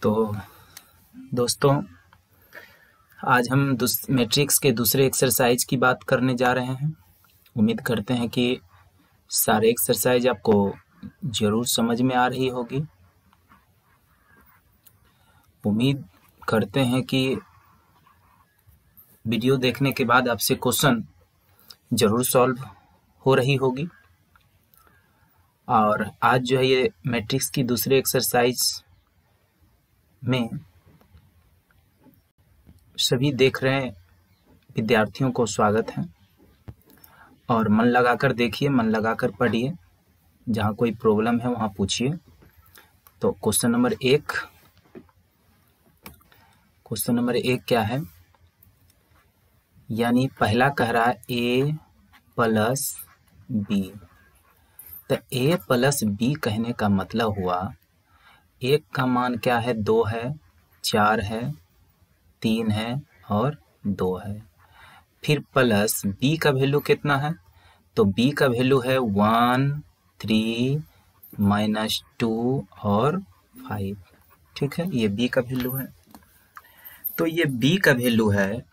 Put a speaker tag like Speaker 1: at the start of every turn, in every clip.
Speaker 1: तो दोस्तों, आज हम मैट्रिक्स के दूसरे एक्सरसाइज की बात करने जा रहे हैं। उम्मीद करते हैं कि सारे एक्सरसाइज आपको ज़रूर समझ में आ रही होगी। उम्मीद करते हैं कि वीडियो देखने के बाद आपसे क्वेश्चन ज़रूर सॉल्व हो रही होगी। और आज जो है ये मैट्रिक्स की दूसरे एक्सरसाइज में सभी देख रहे विद्यार्थियों को स्वागत है। और मन लगाकर देखिए, मन लगाकर पढ़िए, जहाँ कोई प्रॉब्लम है वहाँ पूछिए। तो क्वेश्चन नंबर एक क्या है, यानी पहला कह रहा है a प्लस बी। तो a प्लस बी कहने का मतलब हुआ एक का मान क्या है, 2 है, 4 है, 3 है और 2 है। फिर प्लस b का वैल्यू कितना है, तो b का वैल्यू है 1, 3, -2 और 5। ठीक है, ये b का वैल्यू है। तो ये b का वैल्यू है,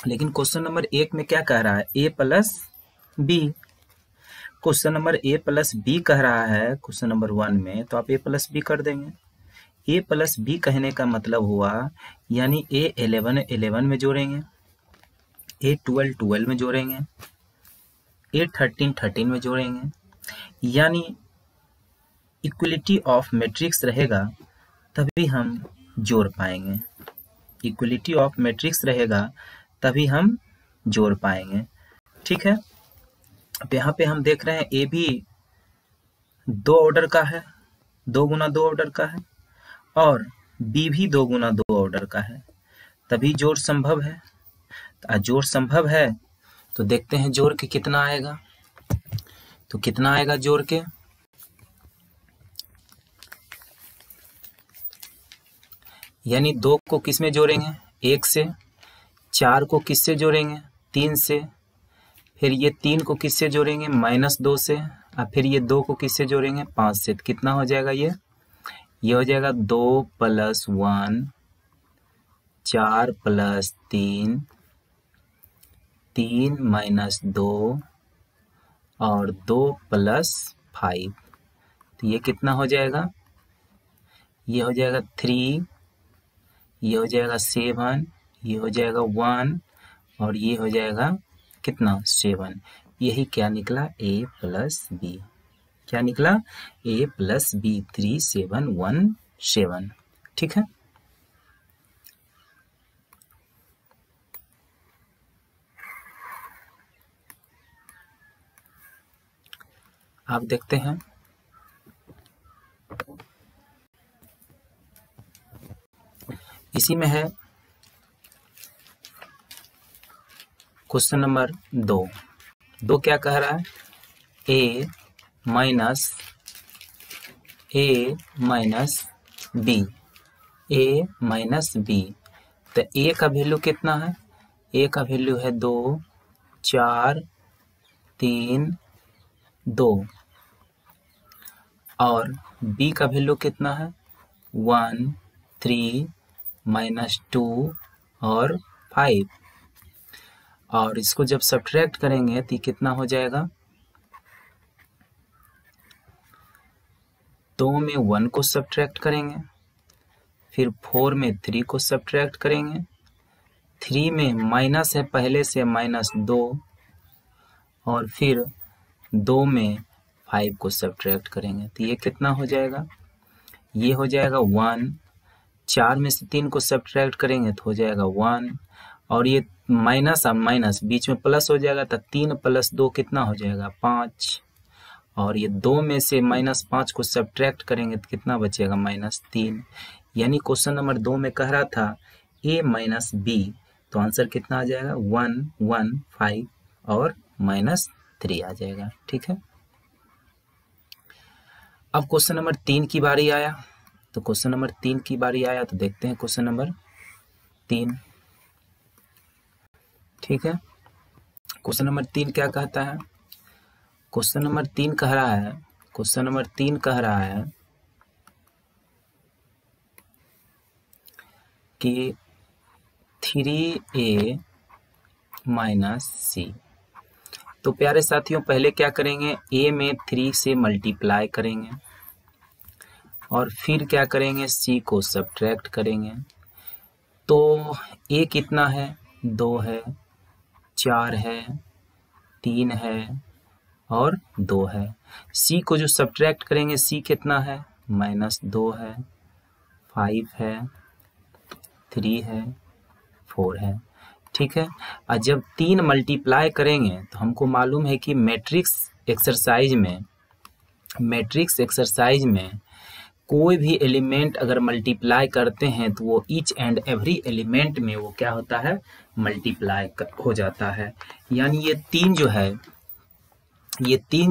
Speaker 1: लेकिन क्वेश्चन नंबर 1 में क्या कह रहा है, a plus b. Question number a plus b कह रहा है क्वेश्चन नंबर 1 में, तो आप a प्लस बी कर देंगे। a प्लस बी कहने का मतलब हुआ यानी a 11 में जोड़ेंगे, a 12 में जोड़ेंगे, a 13 में जोड़ेंगे। यानी इक्वलिटी ऑफ मैट्रिक्स रहेगा तभी हम जोड़ पाएंगे। इक्वलिटी ऑफ मैट्रिक्स रहेगा तभी हम जोड़ पाएंगे। ठीक है, अब यहाँ पे हम देख रहे हैं ए भी 2 ऑर्डर का है, 2 गुना 2 ऑर्डर का है, और बी भी 2 गुना 2 ऑर्डर का है, तभी जोड़ संभव है। तो जोड़ संभव है तो देखते हैं जोड़ के कितना आएगा। तो कितना आएगा जोड़ के, यानी 2 को किस में जोड़ेंगे, 1 से, 4 को किससे जोड़ेंगे, 3 से, फिर ये 3 को किससे जोड़ेंगे, -2 से, और फिर ये 2 को किससे जोड़ेंगे, 5 से। तो कितना हो जाएगा ये हो जाएगा 2 + 1, 4 + 3, 3 - 2 और 2 + 5। तो ये कितना हो जाएगा, ये हो जाएगा 3, ये हो जाएगा 7, ये हो जाएगा 1 और ये हो जाएगा कितना, 7। यही क्या निकला, a प्लस बी। क्या निकला, a प्लस बी, 3, 7, 1, 7। ठीक है, आप देखते हैं इसी में है क्वेश्चन नंबर 2 क्या कह रहा है, a minus b, a minus b. तो a का वैल्यू कितना है, a का वैल्यू है 2, 4, 3, 2 और b का वैल्यू कितना है, 1, 3, -2 और 5। और इसको जब सब्ट्रैक्ट करेंगे तो कितना हो जाएगा, 2 में 1 को सब्ट्रैक्ट करेंगे, फिर 4 में 3 को सब्ट्रैक्ट करेंगे, 3 में माइनस है पहले से -2 और फिर 2 में 5 को सब्ट्रैक्ट करेंगे। तो ये कितना हो जाएगा, ये हो जाएगा 1, 4 में से 3 को सब्ट्रैक्ट करेंगे तो हो जाएगा 1 और ये माइनस और माइनस बीच में प्लस हो जाएगा, तो 3 + 2 कितना हो जाएगा, 5 और ये 2 में से -5 को सब्ट्रैक्ट करेंगे तो कितना बचेगा, -3। यानी क्वेश्चन नंबर 2 में कह रहा था a माइनस बी, तो आंसर कितना आ जाएगा, 1, 1, 5 और -3 आ जाएगा। ठीक है, अब क्वेश्चन नंबर 3 की बारी आया। तो क्वेश्चन नंबर 3 की बारी आया तो देखते हैं क्वेश्चन नंबर 3। ठीक है, क्वेश्चन नंबर 3 क्या कहता है, क्वेश्चन नंबर 3 कह रहा है कि 3a माइनस सी। तो प्यारे साथियों पहले क्या करेंगे, a में 3 से मल्टीप्लाई करेंगे और फिर क्या करेंगे, c को सब्ट्रैक्ट करेंगे। तो a कितना है, 2 है, 4 है, 3 है और 2 है। c को जो सब्ट्रैक्ट करेंगे, c कितना है, -2 है, 5 है, 3 है, 4 है। ठीक है। और जब 3 मल्टीप्लाई करेंगे तो हमको मालूम है कि मैट्रिक्स एक्सरसाइज में कोई भी एलिमेंट अगर मल्टीप्लाई करते हैं तो वो ईच एंड एवरी एलिमेंट में वो क्या होता है, मल्टीप्लाई हो जाता है। यानी ये 3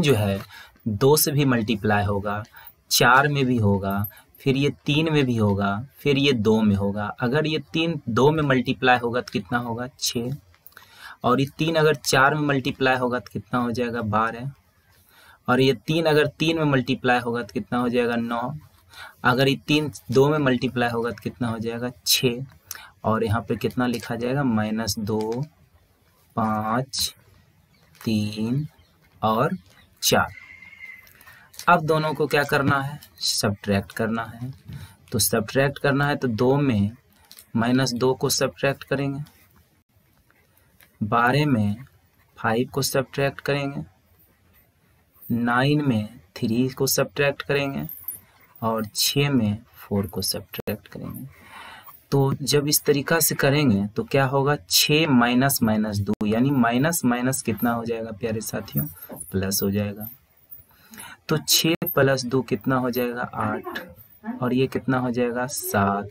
Speaker 1: जो है 2 से भी मल्टीप्लाई होगा, 4 में भी होगा, फिर ये 3 में भी होगा, फिर ये 2 में होगा। अगर ये 3 2 में मल्टीप्लाई होगा तो कितना होगा, 6। और ये 3 अगर 4 में मल्टीप्लाई होगा तो कितना हो जाएगा, 12। और ये 3 अगर 3 में मल्टीप्लाई होगा तो कितना हो जाएगा, 9। अगर ये 3 2 में मल्टीप्लाई होगा तो कितना हो जाएगा, 6। और यहाँ पे कितना लिखा जाएगा, -2, 5, 3 और 4। अब दोनों को क्या करना है, सब्ट्रैक्ट करना है। तो सब्ट्रैक्ट करना है तो 2 में -2 को सब्ट्रैक्ट करेंगे, 12 में 5 को सब्ट्रैक्ट करेंगे, 9 में 3 को सब्ट्रैक्ट करेंगे और 6 में 4 को सब्ट्रैक्ट करेंगे। तो जब इस तरीका से करेंगे तो क्या होगा, 6 - 2 यानी माइनस कितना हो जाएगा प्यारे साथियों, प्लस हो जाएगा। तो 6 + 2 कितना हो जाएगा, 8। और ये कितना हो जाएगा, 7।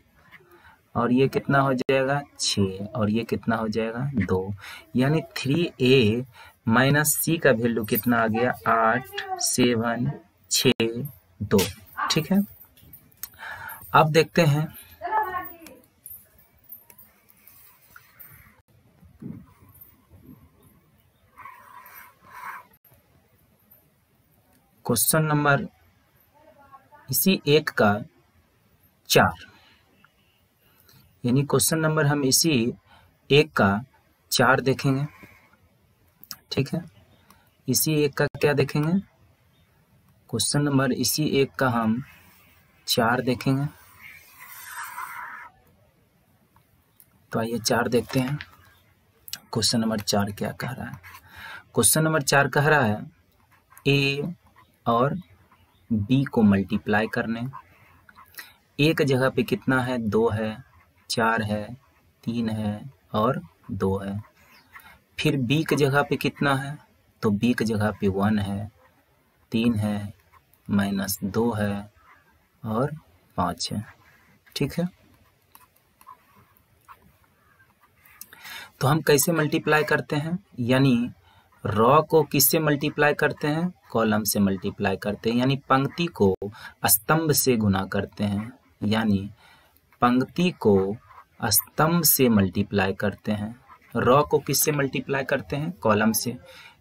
Speaker 1: और ये कितना हो जाएगा, 6। और ये कितना हो जाएगा, 2। यानी 3a माइनस c का वैल्यू कितना आ गया, 8, 7, 6, 2। ठीक है। अब देखते हैं क्वेश्चन नंबर इसी 1 का 4, यानी क्वेश्चन नंबर हम इसी 1 का 4 देखेंगे। ठीक है, इसी 1 का क्या देखेंगे, क्वेश्चन नंबर इसी 1 का हम 4 देखेंगे। तो आइए 4 देखते हैं, क्वेश्चन नंबर 4 क्या कह रहा है। क्वेश्चन नंबर 4 कह रहा है a और b को मल्टीप्लाई करने। a की जगह पे कितना है, 2 है, 4 है, 3 है और 2 है। फिर b की जगह पे कितना है, तो b की जगह पे 1 है, 3 है, -2 है और 5 है। ठीक है। तो हम कैसे मल्टीप्लाई करते हैं, यानी रॉ को किससे मल्टीप्लाई करते हैं, कॉलम से मल्टीप्लाई करते हैं। यानी पंक्ति को स्तंभ से गुना करते हैं, यानी पंक्ति को स्तंभ से मल्टीप्लाई करते हैं। रॉ को किससे मल्टीप्लाई करते हैं, कॉलम से,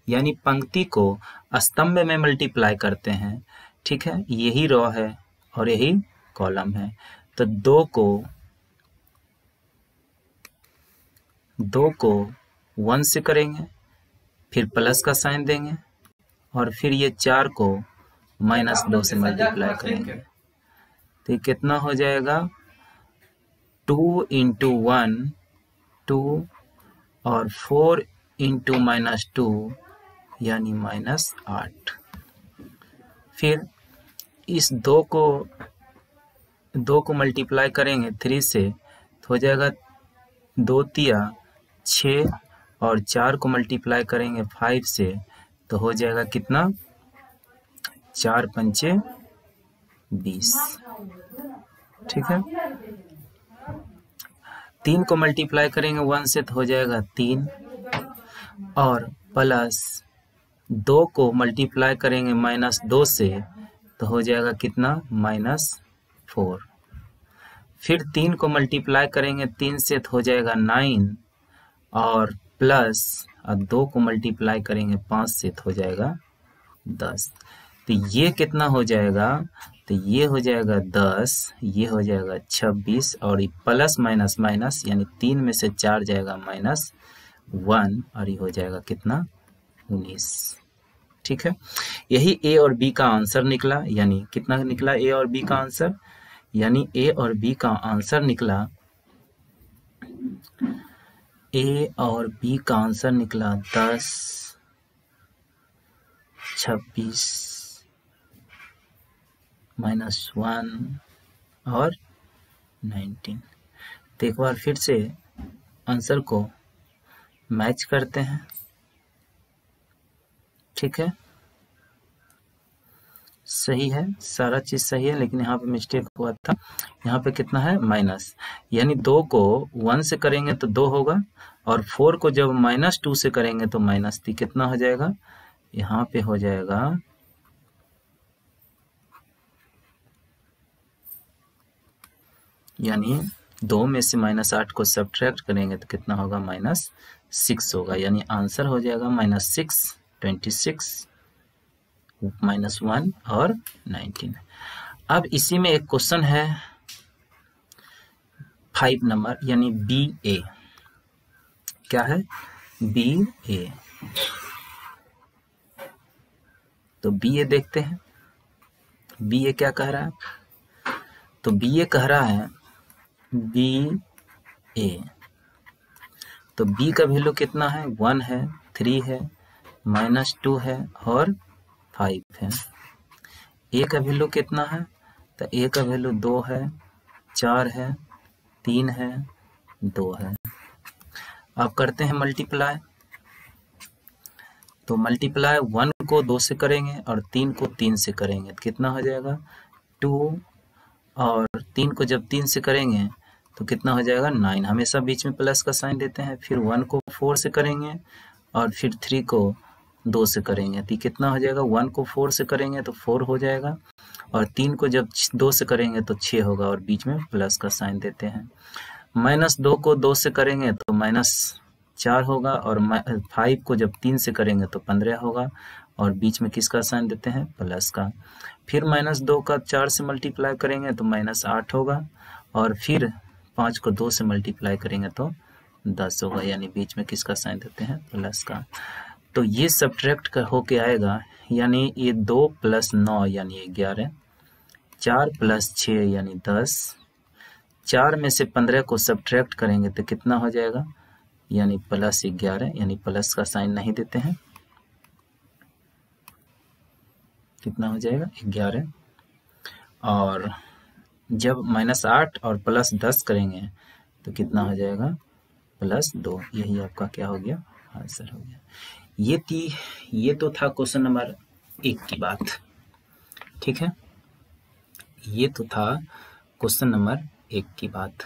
Speaker 1: यानी पंक्ति को स्तंभ में मल्टीप्लाई करते हैं। ठीक है, यही रॉ है और यही कॉलम है। तो 2 को 1 से करेंगे, फिर प्लस का साइन देंगे और फिर ये 4 को -2 से मल्टीप्लाई करेंगे। तो ये कितना हो जाएगा, 2 × 1 2 और 4 × -2 यानी -8। फिर इस 2 को मल्टीप्लाई करेंगे 3 से तो हो जाएगा 2 तिया 6 और 4 को मल्टीप्लाई करेंगे 5 से तो हो जाएगा कितना, 4 × 5 = 20। ठीक है। 3 को मल्टीप्लाई करेंगे 1 से तो हो जाएगा 3 और प्लस 2 को मल्टीप्लाई करेंगे -2 से तो हो जाएगा कितना, -4। फिर 3 को मल्टीप्लाई करेंगे 3 से तो हो जाएगा 9 और प्लस 2 को मल्टीप्लाई करेंगे 5 से तो हो जाएगा 10। तो ये कितना हो जाएगा, तो ये हो जाएगा 10, ये हो जाएगा 26 और ये प्लस माइनस माइनस यानी 3 में से 4 जाएगा -1 और ये हो जाएगा कितना 19। ठीक है, यही ए और बी का आंसर निकला। यानी कितना निकला ए और बी का आंसर? यानी ए और बी का आंसर निकला, ए और बी का आंसर निकला 10, 26 -1 और 19। तो एक बार फिर से आंसर को मैच करते हैं। ठीक है, सही है, सारा चीज सही है, लेकिन यहाँ पे मिस्टेक हुआ था। यहाँ पे कितना है माइनस, यानी 2 को 1 से करेंगे तो 2 होगा और 4 को जब -2 से करेंगे तो -3। कितना हो जाएगा? यहाँ पे हो जाएगा यानी 2 में से -8 को सब्ट्रैक्ट करेंगे तो कितना होगा? -6 होगा। यानी आंसर हो जाएगा -6, 26 -1 और 19। अब इसी में एक क्वेश्चन है 5 नंबर, यानी BA। क्या है? BA। तो BA देखते हैं, BA क्या कह रहा है? तो BA कह रहा है BA, तो B का वैल्यू कितना है? 1 है, 3 है, -2 है और 5 है। A का वैल्यू कितना है? तो A का वैल्यू 2 है, 4 है, 3 है, 2 है। अब करते हैं मल्टीप्लाई। तो मल्टीप्लाई 1 को 2 से करेंगे और 3 को 3 से करेंगे तो कितना हो जाएगा? 2 और 3 को जब 3 से करेंगे तो कितना हो जाएगा? 9। हमेशा बीच में प्लस का साइन देते हैं। फिर 1 को 4 से करेंगे और फिर 3 को 2 से करेंगे तो कितना हो जाएगा? 1 को 4 से करेंगे तो 4 हो जाएगा और 3 को जब 2 से करेंगे तो 6 होगा और बीच में प्लस का साइन देते हैं। -2 को 2 से करेंगे तो -4 होगा और 5 को जब 3 से करेंगे तो 15 होगा और बीच में किसका साइन देते हैं? प्लस का। फिर -2 का 4 से मल्टीप्लाई करेंगे तो -8 होगा और फिर 5 को 2 से मल्टीप्लाई करेंगे तो 10 होगा, यानी बीच में किसका साइन देते हैं? प्लस का। तो ये सब्ट्रैक्ट होके आएगा, यानी ये 2 + 9 यानी 11, 4 + 6 यानी 10, 4 में से 15 को सब्ट्रैक्ट करेंगे तो कितना हो जाएगा? यानी +11, यानी प्लस का साइन नहीं देते हैं। कितना हो जाएगा? 11। और जब -8 और +10 करेंगे तो कितना हो जाएगा? +2। यही आपका क्या हो गया? आंसर हो गया। ये तो था क्वेश्चन नंबर 1 की बात। ठीक है, ये तो था क्वेश्चन नंबर 1 की बात।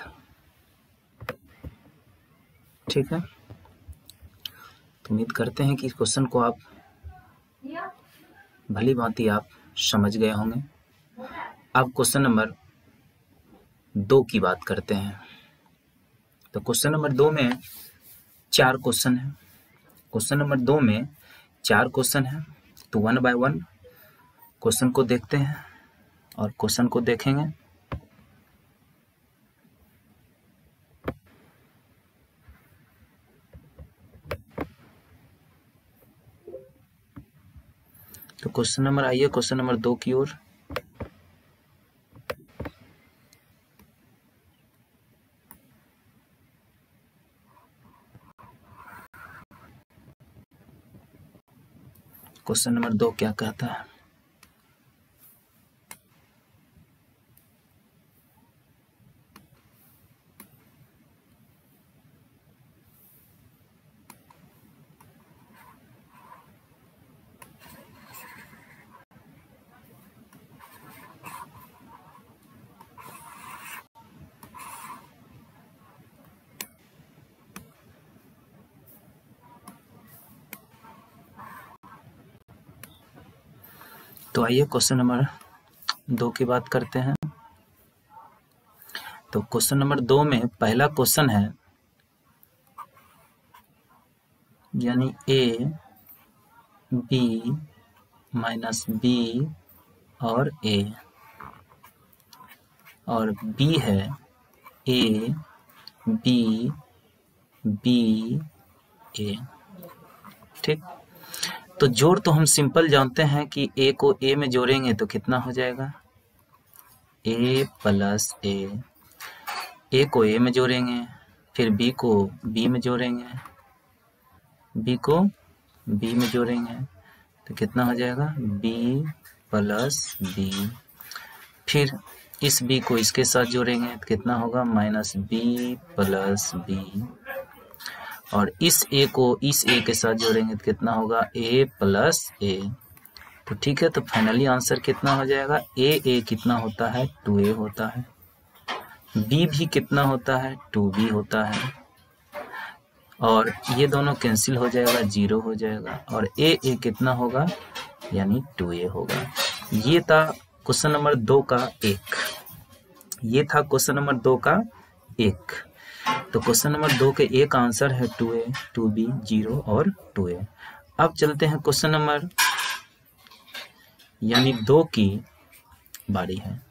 Speaker 1: ठीक है, तो उम्मीद करते हैं कि इस क्वेश्चन को आप भली भांति आप समझ गए होंगे। अब क्वेश्चन नंबर 2 की बात करते हैं। तो क्वेश्चन नंबर 2 में 4 क्वेश्चन है। क्वेश्चन नंबर 2 में 4 क्वेश्चन है, तो 1 बाय 1 क्वेश्चन को देखते हैं और क्वेश्चन को देखेंगे। तो क्वेश्चन नंबर आइए क्वेश्चन नंबर 2 की ओर। क्वेश्चन नंबर 2 क्या कहता है? तो आइए क्वेश्चन नंबर 2 की बात करते हैं। तो क्वेश्चन नंबर 2 में पहला क्वेश्चन है, यानी A, B - B और A। और बी है ए बी बी ए। ठीक, तो जोड़ तो हम सिंपल जानते हैं कि ए को ए में जोड़ेंगे तो कितना हो जाएगा, ए प्लस ए को ए में जोड़ेंगे, फिर बी को बी में जोड़ेंगे, बी को बी में जोड़ेंगे तो कितना हो जाएगा, बी प्लस बी। फिर इस बी को इसके साथ जोड़ेंगे तो कितना होगा, माइनस बी प्लस बी। और इस ए को इस ए के साथ जोड़ेंगे तो कितना होगा, ए प्लस ए। तो ठीक है, तो फाइनली आंसर कितना हो जाएगा, ए कितना होता है, 2a होता है। बी भी कितना होता है, 2b होता है। और ये दोनों कैंसिल हो जाएगा, 0 हो जाएगा। और ए कितना होगा, यानी 2a होगा। ये था क्वेश्चन नंबर 2 का 1। ये था क्वेश्चन नंबर 2 का 1। तो क्वेश्चन नंबर 2 के 1 का आंसर है 2a, 2b, 0 और 2a। अब चलते हैं क्वेश्चन नंबर यानी 2 की बारी है।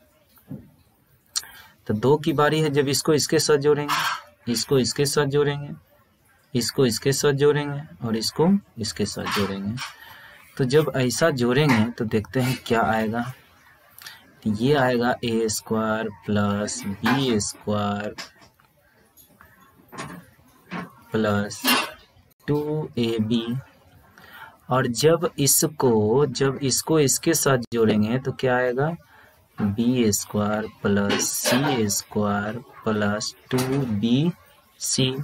Speaker 1: तो 2 की बारी है, जब इसको इसके साथ जोड़ेंगे, इसको इसके साथ जोड़ेंगे, इसको इसके साथ जोड़ेंगे और इसको इसके साथ जोड़ेंगे। तो जब ऐसा जोड़ेंगे तो देखते हैं क्या आएगा। तो ये आएगा a square plus b square plus 2ab। और जब इसको इसके साथ जोड़ेंगे तो क्या आएगा, बी स्क्वायर प्लस सी स्क्वायर प्लस 2bc।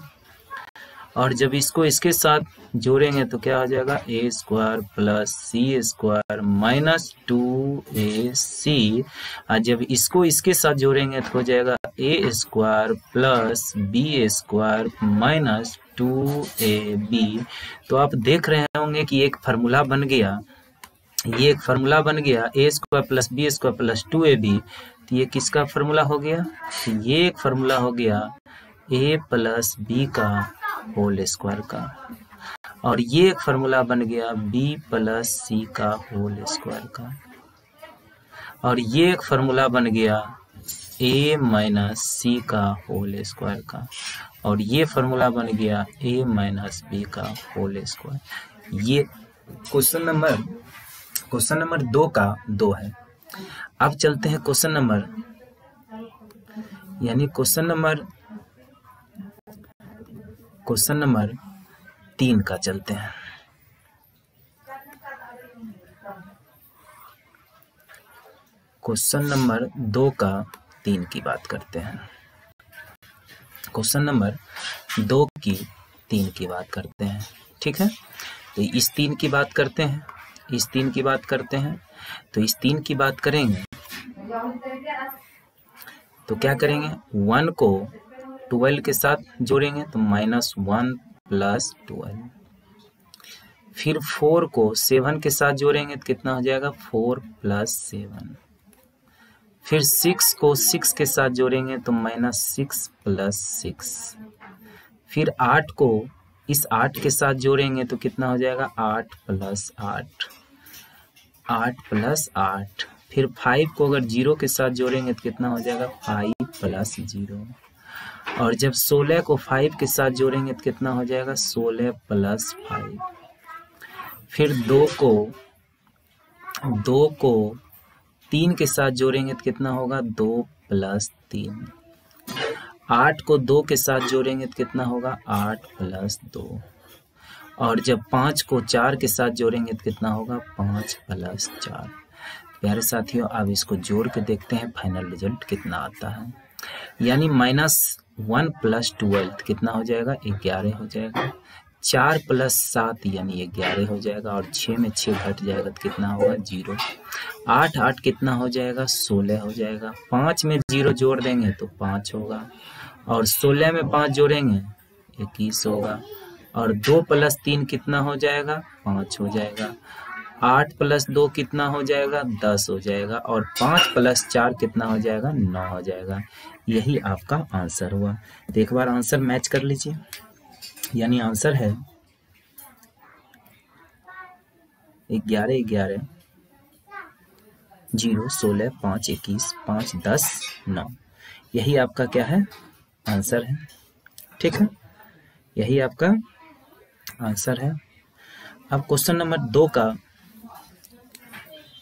Speaker 1: और जब इसको इसके साथ जोड़ेंगे तो क्या हो जाएगा, a square plus C square minus 2ac। और जब इसको इसके साथ जोड़ेंगे तो हो जाएगा a square plus b square minus 2ab। तो आप देख रहे होंगे कि एक फार्मूला बन गया, ये एक फार्मूला बन गया, a square plus b square plus 2ab। तो ये किसका फार्मूला हो गया, तो ये एक फार्मूला हो गया ए प्लस बी का होल स्क्वायर का। और ये एक फार्मूला बन गया बी प्लस सी का होल स्क्वायर का। और ये एक फार्मूला बन गया ए माइनस सी का होल स्क्वायर का। और ये फार्मूला बन गया ए माइनस बी का होल स्क्वायर। ये क्वेश्चन नंबर 2 का 2 है। अब चलते हैं क्वेश्चन नंबर 3 का चलते हैं। क्वेश्चन नंबर 2 का 3 की बात करते हैं। क्वेश्चन नंबर 2 की 3 की बात करते हैं। ठीक है, तो इस 3 की बात करते हैं, इस 3 की बात करते हैं। तो इस 3 की बात करेंगे तो क्या करेंगे, 1 को 12 के साथ जोड़ेंगे तो -1 प्लस 12। फिर 4 को 7 के साथ जोड़ेंगे तो कितना हो जाएगा, 4 प्लस 7। फिर 6 को 6 के साथ जोड़ेंगे तो -6 प्लस 6। फिर 8 को इस 8 के साथ जोड़ेंगे तो कितना हो जाएगा, 8 प्लस 8, 8 प्लस 8। फिर 5 को अगर 0 के साथ जोड़ेंगे तो कितना हो जाएगा, 5 प्लस 0। और जब 16 को 5 के साथ जोड़ेंगे तो कितना हो जाएगा, 16 प्लस 5। फिर 2 को 3 के साथ जोड़ेंगे तो कितना होगा, 2 प्लस 3। 8 को 2 के साथ जोड़ेंगे तो कितना होगा, 8 प्लस 2। और जब 5 को 4 के साथ जोड़ेंगे तो कितना होगा, 5 प्लस 4। प्यारे साथियों, अब इसको जोड़ के देखते हैं फाइनल रिजल्ट कितना आता है। यानी -1 प्लस 12 कितना हो जाएगा, 11 हो जाएगा। 4 प्लस 7 यानी 11 हो जाएगा। और 6 में 6 घट जाएगा तो कितना होगा, 0। 8 कितना हो जाएगा, 16 हो जाएगा। 5 में 0 जोड़ देंगे तो 5 होगा। और 16 में 5 जोड़ेंगे 21 होगा। और 2 प्लस 3 कितना हो जाएगा, 5 हो जाएगा। 8 प्लस 2 कितना हो जाएगा, 10 हो जाएगा। और 5 प्लस 4 कितना हो जाएगा, 9 हो जाएगा। यही आपका आंसर हुआ। तो एक बार आंसर मैच कर लीजिए। यानी आंसर है 11, 11, 0, 16, 5, 21, 5, 10, 9। यही आपका क्या है, आंसर है। ठीक है, यही आपका आंसर है। अब क्वेश्चन नंबर 2 का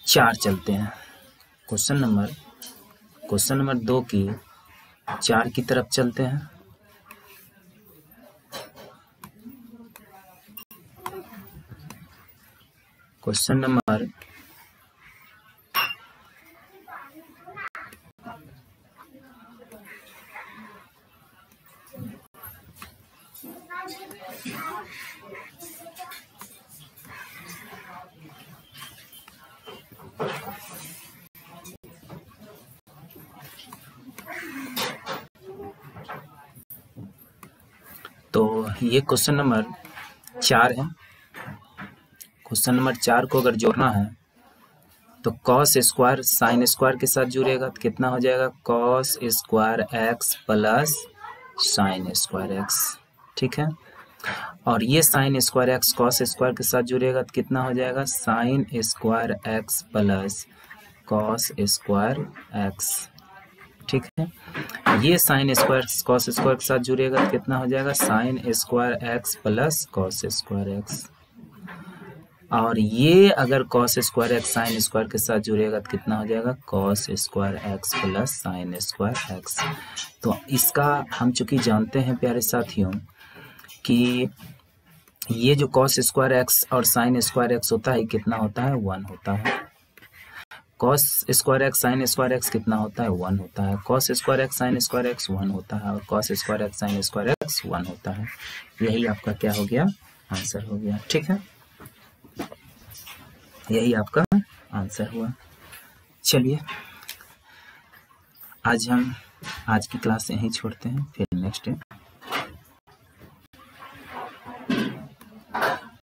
Speaker 1: 4 चलते हैं। क्वेश्चन नंबर 2 की 4 की तरफ चलते हैं। क्वेश्चन नंबर तो ये क्वेश्चन नंबर 4 है। क्वेश्चन नंबर 4 को अगर जोड़ना है तो कॉस स्क्वायर साइन स्क्वायर के साथ जुड़ेगा तो कितना हो जाएगा, cos square x plus sine square x. ठीक है, और ये sine square x cos square के साथ जुड़ेगा तो कितना हो जाएगा, sine square x plus cos square x. ठीक है, ये साइन स्क्वायर कॉस स्क्वायर के साथ जुड़ेगा तो कितना हो जाएगा, sine square x plus cos square x. और ये अगर cos square x sine square के साथ जुड़ेगा तो कितना हो जाएगा, cos square x plus sine square x. तो इसका हम चूंकि जानते हैं प्यारे साथियों कि ये जो कॉस स्क्वायर एक्स और साइन स्क्वायर एक्स होता है कितना होता है, 1 होता है। Cos square x sine square x कितना होता है, 1 होता है। Cos square x sine square x 1 होता है और cos square x sine square x 1 होता है। यही आपका क्या हो गया, आंसर हो गया। ठीक है, यही आपका आंसर हुआ। चलिए आज की क्लास यहीं छोड़ते हैं, फिर नेक्स्ट